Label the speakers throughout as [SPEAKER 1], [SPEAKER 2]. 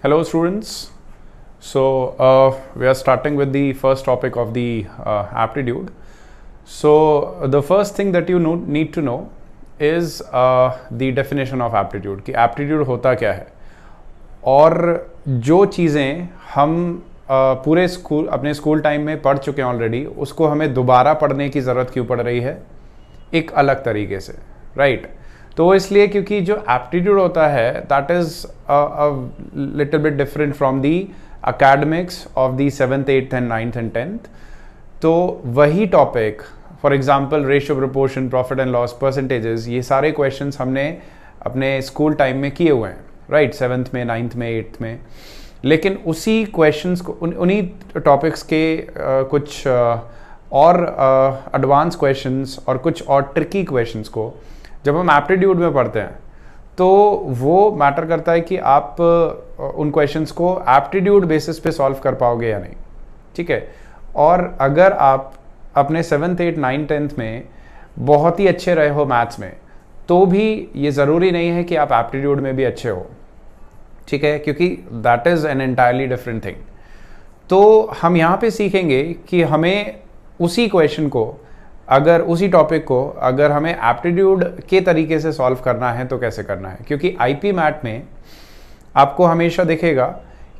[SPEAKER 1] Hello students. So we are starting with the first topic of the aptitude. So the first thing that you need to know is the definition of aptitude कि aptitude होता क्या है और जो चीज़ें हम पूरे school अपने स्कूल टाइम में पढ़ चुके हैं ऑलरेडी उसको हमें दोबारा पढ़ने की ज़रूरत क्यों पड़ रही है एक अलग तरीके से, राइट? तो इसलिए क्योंकि जो एप्टीट्यूड होता है that is little bit different from the academics of the 7th 8th and 9th and 10th. तो वही topic for example ratio, proportion, profit and loss, percentages, ये सारे क्वेश्चंस हमने अपने स्कूल टाइम में किए हुए हैं, राइट? 7th में, 9th में, 8th में. लेकिन उसी क्वेश्चंस को उन्हीं टॉपिक्स के कुछ और एडवांस क्वेश्चंस और कुछ और ट्रिकी क्वेश्चंस को जब हम एप्टीट्यूड में पढ़ते हैं तो वो मैटर करता है कि आप उन क्वेश्चंस को एप्टीट्यूड बेसिस पे सॉल्व कर पाओगे या नहीं, ठीक है? और अगर आप अपने 7th 8th 9th 10th में बहुत ही अच्छे रहे हो मैथ्स में तो भी ये ज़रूरी नहीं है कि आप एप्टीट्यूड में भी अच्छे हो, ठीक है? क्योंकि that is an entirely different thing. तो हम यहाँ पे सीखेंगे कि हमें उसी क्वेश्चन को उसी टॉपिक को अगर हमें एप्टीट्यूड के तरीके से सॉल्व करना है तो कैसे करना है. क्योंकि आईपी मैथ में आपको हमेशा दिखेगा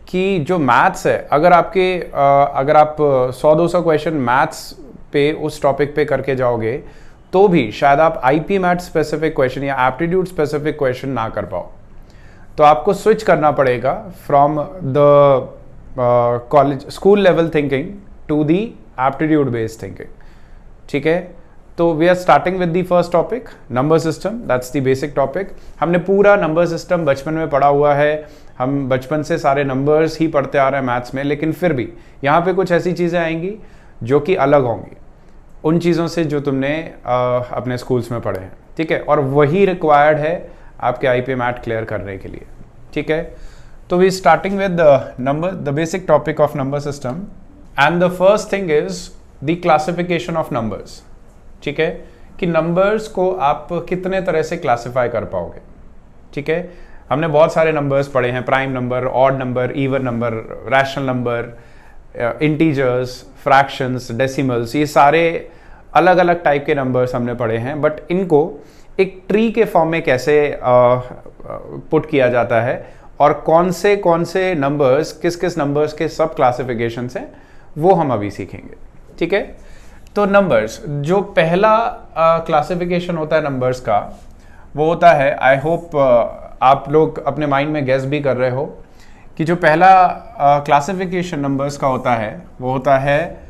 [SPEAKER 1] कि जो मैथ्स है अगर आप 100-200 क्वेश्चन मैथ्स पे उस टॉपिक पे करके जाओगे तो भी शायद आप आईपी मैथ स्पेसिफिक क्वेश्चन या एप्टीट्यूड स्पेसिफिक क्वेश्चन ना कर पाओ. तो आपको स्विच करना पड़ेगा from the college school level thinking to the aptitude based thinking, ठीक है? तो we are starting with the first topic, number system. That's the basic topic. हमने पूरा नंबर सिस्टम बचपन में पढ़ा हुआ है, हम बचपन से सारे नंबर्स ही पढ़ते आ रहे हैं मैथ्स में. लेकिन फिर भी यहाँ पे कुछ ऐसी चीज़ें आएंगी जो कि अलग होंगी उन चीज़ों से जो तुमने अपने स्कूल्स में पढ़े हैं, ठीक है? और वही रिक्वायर्ड है आपके आईपी मैथ क्लियर करने के लिए, ठीक है? तो we starting with the basic topic of number system and the first thing is the classification of numbers, ठीक है? कि नंबर्स को आप कितने तरह से क्लासिफाई कर पाओगे, ठीक है? हमने बहुत सारे नंबर्स पढ़े हैं, prime number, odd number, even number, rational number, integers, fractions, decimals, ये सारे अलग अलग टाइप के नंबर्स हमने पढ़े हैं. बट इनको एक ट्री के फॉर्म में कैसे पुट किया जाता है और कौन से नंबर्स किस नंबर्स के सब क्लासिफिकेशन हैं वो हम अभी सीखेंगे, ठीक है? तो नंबर्स, जो पहला क्लासिफिकेशन होता है नंबर्स का वो होता है, आई होप आप लोग अपने माइंड में गेस भी कर रहे हो कि जो पहला क्लासिफिकेशन नंबर्स का होता है वो होता है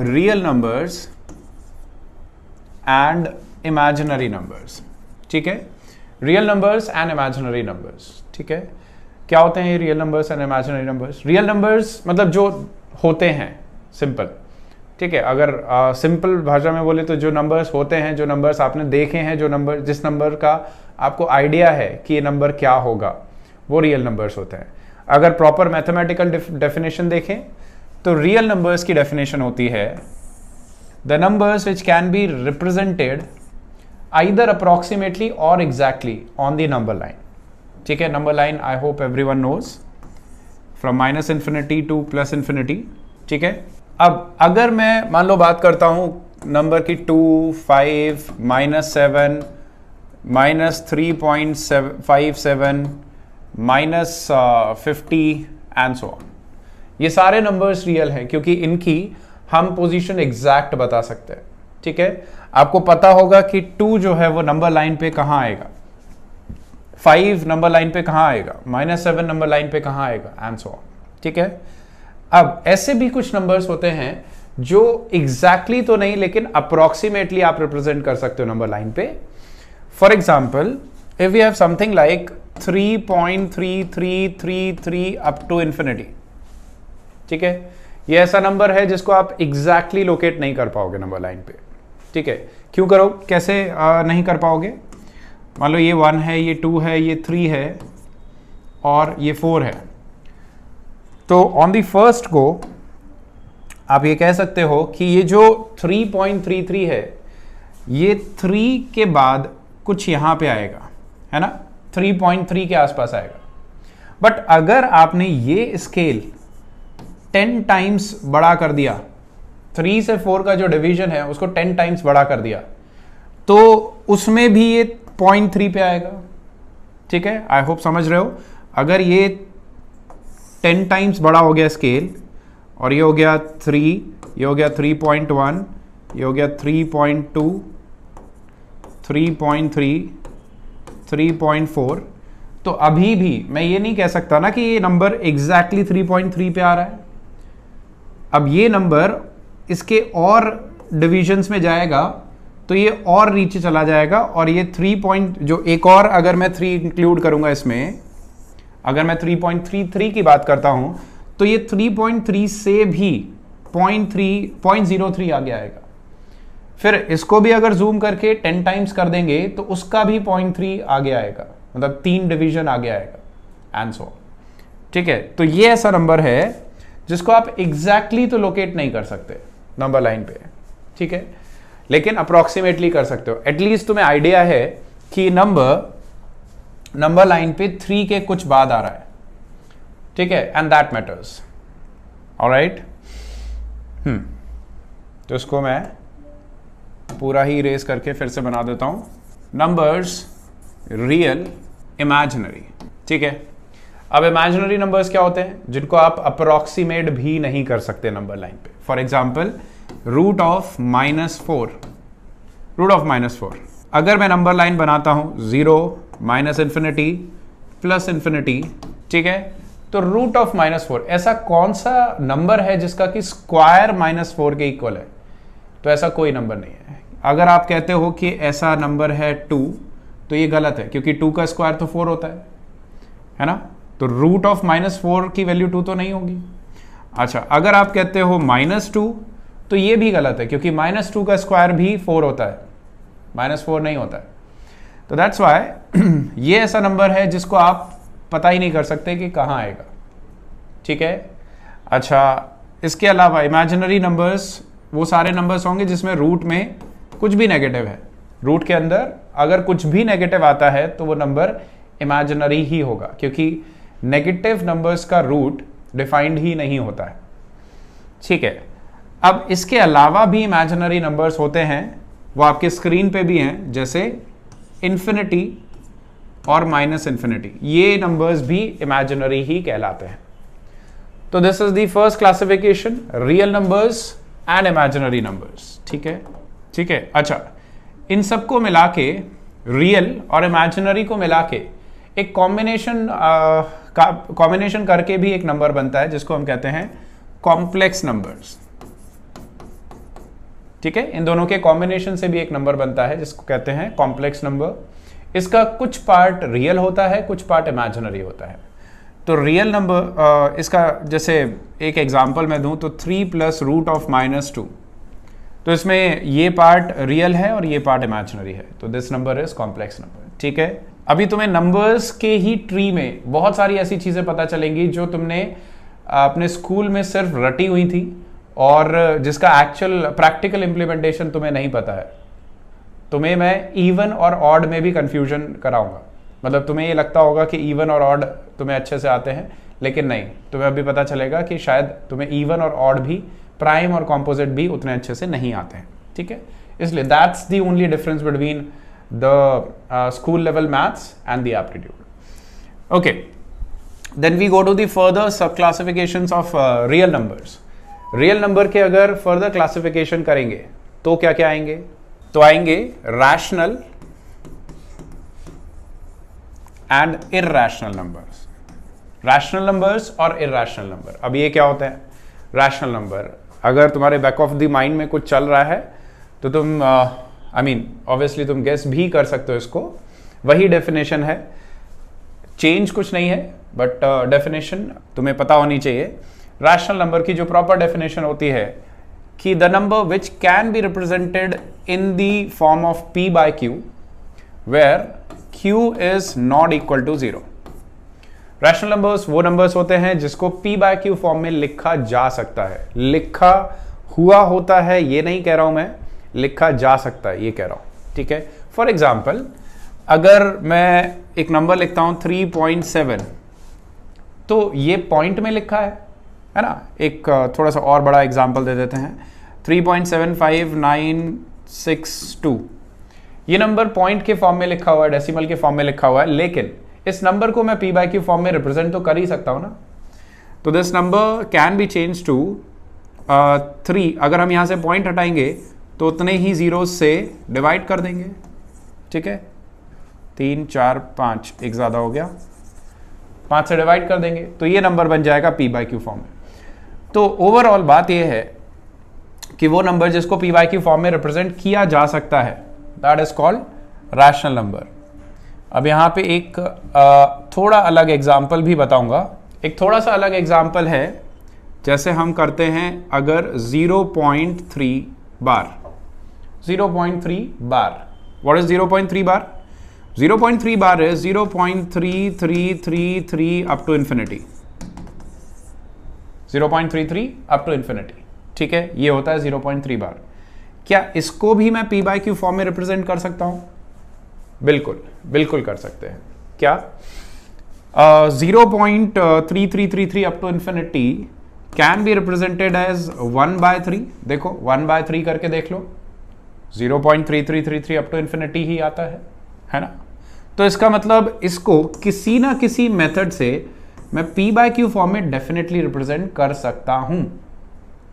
[SPEAKER 1] real numbers and imaginary numbers, ठीक है? Real numbers and imaginary numbers, ठीक है? क्या होते हैं ये real numbers and imaginary numbers? Real numbers मतलब जो होते हैं, सिंपल, ठीक है? अगर सिंपल भाषा में बोले तो जो नंबर्स होते हैं, जो नंबर्स आपने देखे हैं, जिस नंबर का आपको आइडिया है कि ये नंबर क्या होगा, वो रियल नंबर्स होते हैं. अगर प्रॉपर मैथमेटिकल डेफिनेशन देखें तो रियल नंबर्स की डेफिनेशन होती है the numbers which can be represented either approximately or exactly on the number line, ठीक है? Number line I hope everyone knows from -∞ to +∞, ठीक है? अब अगर मैं मान लो बात करता हूं नंबर की 2, 5, -7, -3.57, -50 एंड सो ऑन, ये सारे नंबर्स रियल हैं क्योंकि इनकी हम पोजीशन एग्जैक्ट बता सकते हैं, ठीक है? आपको पता होगा कि 2 जो है वो नंबर लाइन पे कहाँ आएगा, 5 नंबर लाइन पे कहाँ आएगा, -7 नंबर लाइन पे कहाँ आएगा एंड सो ऑन, ठीक है? अब ऐसे भी कुछ नंबर्स होते हैं जो एग्जैक्टली तो नहीं लेकिन अप्रोक्सीमेटली आप रिप्रेजेंट कर सकते हो नंबर लाइन पे. For example if you have something like 3.3333 up to infinity, ठीक है? ये ऐसा नंबर है जिसको आप एग्जैक्टली लोकेट नहीं कर पाओगे नंबर लाइन पे, ठीक है? क्यों कैसे नहीं कर पाओगे? मान लो ये 1 है, ये 2 है, ये 3 है और ये 4 है. तो ऑन दी फर्स्ट को आप ये कह सकते हो कि ये जो 3.33 है ये 3 के बाद कुछ यहां पे आएगा, है ना? 3.3 के आसपास आएगा. बट अगर आपने ये स्केल 10 टाइम्स बड़ा कर दिया, 3 से 4 का जो डिवीजन है उसको 10 टाइम्स बड़ा कर दिया, तो उसमें भी ये 0.3 पे आएगा। ठीक है, आई होप समझ रहे हो। अगर ये 10 टाइम्स बड़ा हो गया स्केल, और ये हो गया 3, ये हो गया 3.1, ये हो गया 3.2, 3.3, 3.4, तो अभी भी मैं ये नहीं कह सकता ना कि ये नंबर एग्जैक्टली 3.3 पे आ रहा है। अब ये नंबर इसके और डिविजन्स में जाएगा तो ये और नीचे चला जाएगा, और ये 3 जो एक और अगर मैं 3 इंक्लूड करूंगा इसमें, अगर मैं 3.33 की बात करता हूं तो ये 3.3 से भी 0.03 आगे आएगा। फिर इसको भी अगर जूम करके 10 टाइम्स कर देंगे तो उसका भी 0.3 आगे आएगा, मतलब 3 डिवीजन आगे आएगा, एंड सो। ठीक है, तो ये ऐसा नंबर है जिसको आप एग्जैक्टली तो लोकेट नहीं कर सकते नंबर लाइन पे। ठीक है, लेकिन अप्रोक्सीमेटली कर सकते हो। एटलीस्ट तुम्हें आइडिया है कि नंबर लाइन पे 3 के कुछ बाद आ रहा है। ठीक है, एंड दैट मैटर्स। ऑलराइट, तो इसको मैं पूरा ही इरेज करके फिर से बना देता हूं। Numbers real, imaginary. ठीक है, अब इमेजिनरी नंबर्स क्या होते हैं? जिनको आप अप्रोक्सीमेट भी नहीं कर सकते नंबर लाइन पे। For example root of -4। अगर मैं नंबर लाइन बनाता हूं 0, -इन्फिनिटी, +इन्फिनिटी, ठीक है, तो रूट ऑफ -4 ऐसा कौन सा नंबर है जिसका कि स्क्वायर -4 के इक्वल है? तो ऐसा कोई नंबर नहीं है। अगर आप कहते हो कि ऐसा नंबर है 2, तो ये गलत है, क्योंकि 2 का स्क्वायर तो 4 होता है ना? तो रूट ऑफ -4 की वैल्यू 2 तो नहीं होगी। अच्छा, अगर आप कहते हो -2, तो ये भी गलत है, क्योंकि -2 का स्क्वायर भी 4 होता है, -4 नहीं होता है। तो दैट्स वाई ये ऐसा नंबर है जिसको आप पता ही नहीं कर सकते कि कहाँ आएगा। ठीक है, अच्छा, इसके अलावा इमेजिनरी नंबर्स वो सारे नंबर्स होंगे जिसमें रूट में कुछ भी नेगेटिव है। रूट के अंदर अगर कुछ भी नेगेटिव आता है तो वो नंबर इमेजिनरी ही होगा, क्योंकि नेगेटिव नंबर्स का रूट डिफाइंड ही नहीं होता है। ठीक है, अब इसके अलावा भी इमेजिनरी नंबर्स होते हैं, वो आपके स्क्रीन पे भी हैं, जैसे इन्फिनिटी और -इन्फिनिटी। ये नंबर्स भी इमेजिनरी ही कहलाते हैं। तो this is the first classification, real numbers and imaginary numbers. ठीक है, ठीक है। अच्छा, इन सबको मिला के, रियल और इमेजिनरी को मिला के एक कॉम्बिनेशन करके भी एक नंबर बनता है जिसको हम कहते हैं कॉम्प्लेक्स नंबर्स। ठीक है, इन दोनों के कॉम्बिनेशन से भी एक नंबर बनता है जिसको कहते हैं कॉम्प्लेक्स नंबर। इसका कुछ पार्ट रियल होता है, कुछ पार्ट इमेजिनरी होता है। तो रियल नंबर, इसका जैसे एक एग्जांपल मैं दूं तो 3 + रूट ऑफ -2, तो इसमें ये पार्ट रियल है और ये पार्ट इमेजिनरी है, तो this number is complex number. ठीक है, अभी तुम्हें नंबर्स के ही ट्री में बहुत सारी ऐसी चीजें पता चलेंगी जो तुमने अपने स्कूल में सिर्फ रटी हुई थी और जिसका एक्चुअल प्रैक्टिकल इंप्लीमेंटेशन तुम्हें नहीं पता है। तुम्हें मैं इवन और ऑड में भी कंफ्यूजन कराऊंगा, मतलब तुम्हें ये लगता होगा कि इवन और ऑड तुम्हें अच्छे से आते हैं, लेकिन नहीं, तुम्हें अभी पता चलेगा कि शायद तुम्हें इवन और ऑड भी, प्राइम और कॉम्पोजिट भी उतने अच्छे से नहीं आते हैं। ठीक है, इसलिए that's the only difference between the school level maths and the aptitude. Okay, then we go to the further sub classifications of real numbers. Real number के अगर फर्दर क्लासिफिकेशन करेंगे तो क्या क्या आएंगे? तो आएंगे rational and irrational numbers. Rational numbers और इरैशनल नंबर। अब ये क्या होता है? रैशनल नंबर, अगर तुम्हारे बैक ऑफ द माइंड में कुछ चल रहा है तो तुम ऑब्वियसली तुम गेस भी कर सकते हो इसको। वही डेफिनेशन है, चेंज कुछ नहीं है, बट डेफिनेशन तुम्हें पता होनी चाहिए। रैशनल नंबर की जो प्रॉपर डेफिनेशन होती है कि the number which can be represented in the form of p/q where q is not equal to 0। Rational numbers वो नंबर्स होते हैं जिसको p/q फॉर्म में लिखा जा सकता है। लिखा हुआ होता है ये नहीं कह रहा हूं मैं, लिखा जा सकता है ये कह रहा हूं। ठीक है, फॉर एग्जाम्पल अगर मैं एक नंबर लिखता हूं 3.7, तो ये पॉइंट में लिखा है ना। एक थोड़ा सा और बड़ा एग्जाम्पल दे देते हैं, 3.75962, ये नंबर पॉइंट के फॉर्म में लिखा हुआ है, डेसिमल के फॉर्म में लिखा हुआ है, लेकिन इस नंबर को मैं p बाई क्यू फॉर्म में रिप्रेजेंट तो कर ही सकता हूं ना। तो this number can be change to 3। अगर हम यहां से पॉइंट हटाएंगे तो उतने ही जीरो से डिवाइड कर देंगे, ठीक है। 3 4 5, एक ज्यादा हो गया, 5 से डिवाइड कर देंगे तो ये नंबर बन जाएगा p बाई क्यू फॉर्म में। तो ओवरऑल बात ये है कि वो नंबर जिसको p बाई क्यू फॉर्म में रिप्रेजेंट किया जा सकता है, that is called rational number. अब यहाँ पे एक थोड़ा अलग एग्जाम्पल भी बताऊंगा। एक थोड़ा सा अलग एग्जाम्पल है, जैसे हम करते हैं अगर 0.3 bar, 0.3 bar, what is 0.3 bar? 0.3 bar is 0.3333 up to infinity, 0.33 up to infinity, ठीक है। ये होता है 0.3 बार। क्या इसको भी मैं p बाई क्यू फॉर्म में रिप्रेजेंट कर सकता हूं? बिल्कुल बिल्कुल कर सकते हैं। क्या 0.3333 up to infinity can be represented as 1/3। देखो 1/3 करके देख लो, 0.3333 up to infinity ही आता है ना। तो इसका मतलब इसको किसी ना किसी मेथड से मैं p बाई क्यू फॉर्म में डेफिनेटली रिप्रेजेंट कर सकता हूं,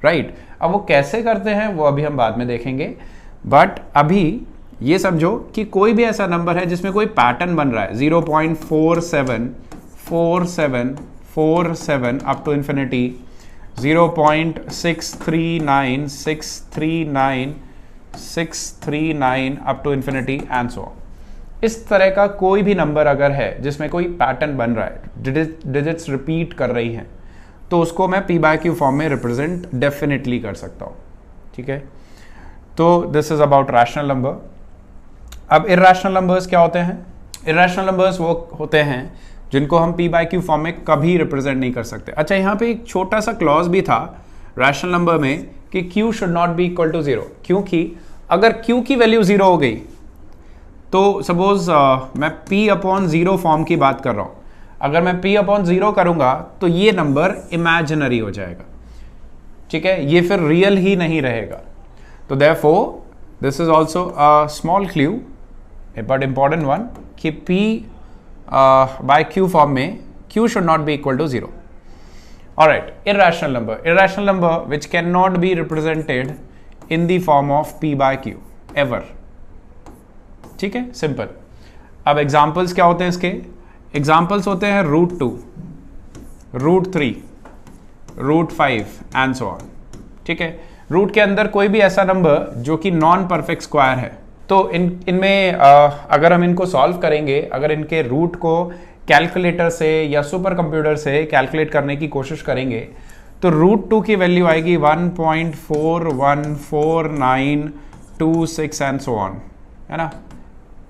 [SPEAKER 1] राइट। अब वो कैसे करते हैं वो अभी हम बाद में देखेंगे, बट अभी ये समझो कि कोई भी ऐसा नंबर है जिसमें कोई पैटर्न बन रहा है, 0.474747 up to infinity, 0.639639 up to infinity and so on. इस तरह का कोई भी नंबर अगर है जिसमें कोई पैटर्न बन रहा है, डिजिट्स रिपीट कर रही हैं, तो उसको मैं p बाई क्यू फॉर्म में रिप्रेजेंट डेफिनेटली कर सकता हूं, ठीक है। तो this is about rational number. अब इर्रेशनल नंबर्स क्या होते हैं? इर्रेशनल नंबर्स वो होते हैं जिनको हम p बाई क्यू फॉर्म में कभी रिप्रेजेंट नहीं कर सकते। अच्छा, यहाँ पे एक छोटा सा क्लॉज भी था रैशनल नंबर में कि q should not be equal to 0, क्योंकि अगर q की वैल्यू 0 हो गई तो सपोज मैं p अपॉन 0 फॉर्म की बात कर रहा हूं, अगर मैं p अपॉन 0 करूंगा तो ये नंबर इमेजिनरी हो जाएगा, ठीक है, ये फिर रियल ही नहीं रहेगा। तो therefore this is also a small clue but important one कि p बाय q फॉर्म में q should not be equal to 0। Alright, irrational number which can not be represented in the form of p by q ever, ठीक है, simple. अब examples क्या होते हैं इसके? Examples होते हैं √2, √3, √5 एंड सो ऑन, ठीक है। रूट के अंदर कोई भी ऐसा नंबर जो कि नॉन परफेक्ट स्क्वायर है, तो इनमें अगर हम इनको सॉल्व करेंगे, अगर इनके रूट को कैलकुलेटर से या सुपर कंप्यूटर से कैलकुलेट करने की कोशिश करेंगे तो √2 की वैल्यू आएगी 1.414926 एंड सो ऑन, है ना।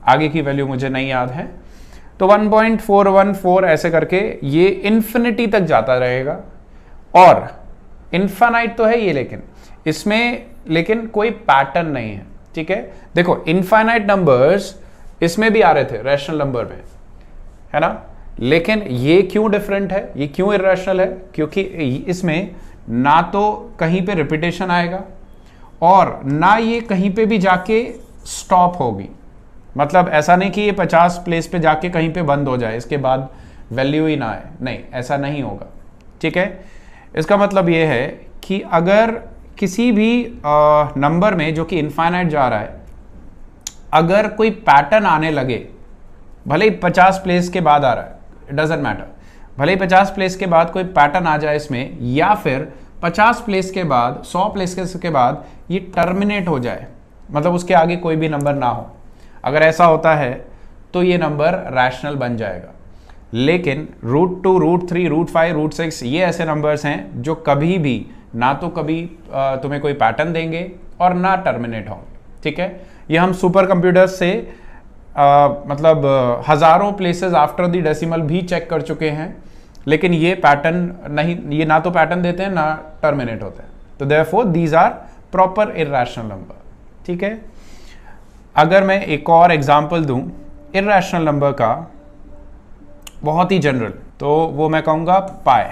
[SPEAKER 1] आगे की वैल्यू मुझे नहीं याद है, तो 1.414 ऐसे करके ये इन्फिनिटी तक जाता रहेगा। और इनफाइनाइट तो है ये, लेकिन इसमें कोई पैटर्न नहीं है, ठीक है। देखो इनफाइनाइट नंबर्स इसमें भी आ रहे थे रैशनल नंबर में, है ना, लेकिन ये क्यों डिफरेंट है, ये क्यों इर्रेशनल है? क्योंकि इसमें ना तो कहीं पे रिपीटेशन आएगा और ना ये कहीं पे भी जाके स्टॉप होगी। मतलब ऐसा नहीं कि ये 50 प्लेस पे जाके कहीं पे बंद हो जाए, इसके बाद वैल्यू ही ना आए, नहीं, ऐसा नहीं होगा, ठीक है। इसका मतलब ये है कि अगर किसी भी नंबर में जो कि इनफाइनाइट जा रहा है, अगर कोई पैटर्न आने लगे, भले ही 50 प्लेस के बाद आ रहा है, इट डजंट मैटर, भले ही 50 प्लेस के बाद कोई पैटर्न आ जाए इसमें, या फिर 50 प्लेस के बाद 100 प्लेस के बाद ये टर्मिनेट हो जाए, मतलब उसके आगे कोई भी नंबर ना हो, अगर ऐसा होता है तो ये नंबर रैशनल बन जाएगा। लेकिन √2, √3, √5, √6 ये ऐसे नंबर्स हैं जो कभी भी ना तो कभी तुम्हें कोई पैटर्न देंगे और ना टर्मिनेट होंगे, ठीक है। ये हम सुपर कंप्यूटर्स से मतलब हजारों प्लेसेस आफ्टर द डेसिमल भी चेक कर चुके हैं, लेकिन ये पैटर्न नहीं, ये ना तो पैटर्न देते हैं ना टर्मिनेट होते हैं। तो therefore these are proper irrational number, ठीक है। अगर मैं एक और एग्जांपल दूं इर्रेशनल नंबर का, बहुत ही जनरल, तो वो मैं कहूँगा पाई,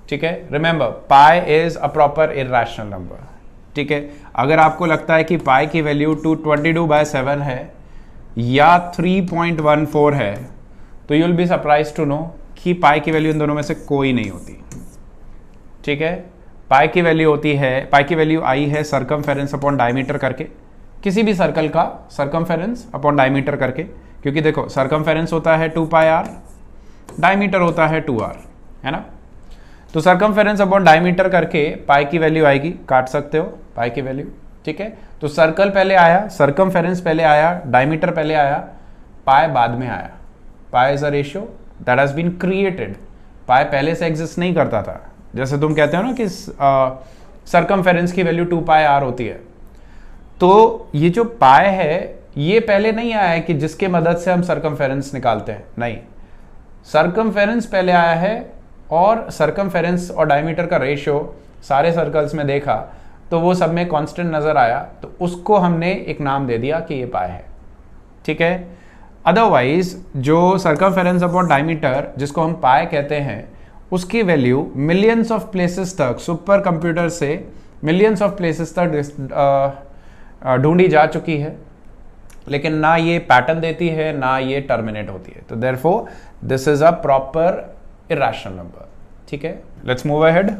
[SPEAKER 1] ठीक है। Remember pi is a proper irrational number, ठीक है। अगर आपको लगता है कि पाई की वैल्यू 222/7 है या 3.14 है तो you will be surprise to know कि पाई की वैल्यू इन दोनों में से कोई नहीं होती, ठीक है। पाई की वैल्यू होती है, पाई की वैल्यू आई है सरकमफेरेंस अपॉन डायमीटर करके, किसी भी सर्कल का सरकमफेरेंस अपॉन डायमीटर करके, क्योंकि देखो सरकमफेरेंस होता है 2πr, डायमीटर होता है 2r, है ना। तो सरकमफेरेंस अपॉन डायमीटर करके पाई की वैल्यू आएगी, काट सकते हो पाई की वैल्यू, ठीक है। तो सर्कल पहले आया, सरकमफेरेंस पहले आया, डायमीटर पहले आया, पाई बाद में आया। Pi is a ratio that has been created, pi पहले से एग्जिस्ट नहीं करता था। जैसे तुम कहते हो ना कि सरकमफेरेंस की वैल्यू 2πr होती है, तो ये जो पाई है ये पहले नहीं आया है कि जिसके मदद से हम सरकमफेरेंस निकालते हैं, नहीं, सरकमफेरेंस पहले आया है और सरकमफेरेंस और डायमीटर का रेशियो सारे सर्कल्स में देखा तो वो सब में कांस्टेंट नजर आया, तो उसको हमने एक नाम दे दिया कि ये पाई है, ठीक है। अदरवाइज जो सरकमफेरेंस अपॉन डायमीटर जिसको हम पाई कहते हैं उसकी वैल्यू मिलियंस ऑफ प्लेसेस तक सुपर कंप्यूटर से मिलियंस ऑफ प्लेसेस तक ढूंढी जा चुकी है, लेकिन ना ये पैटर्न देती है ना ये टर्मिनेट होती है। तो therefore this is a proper irrational number, ठीक है। Let's move ahead.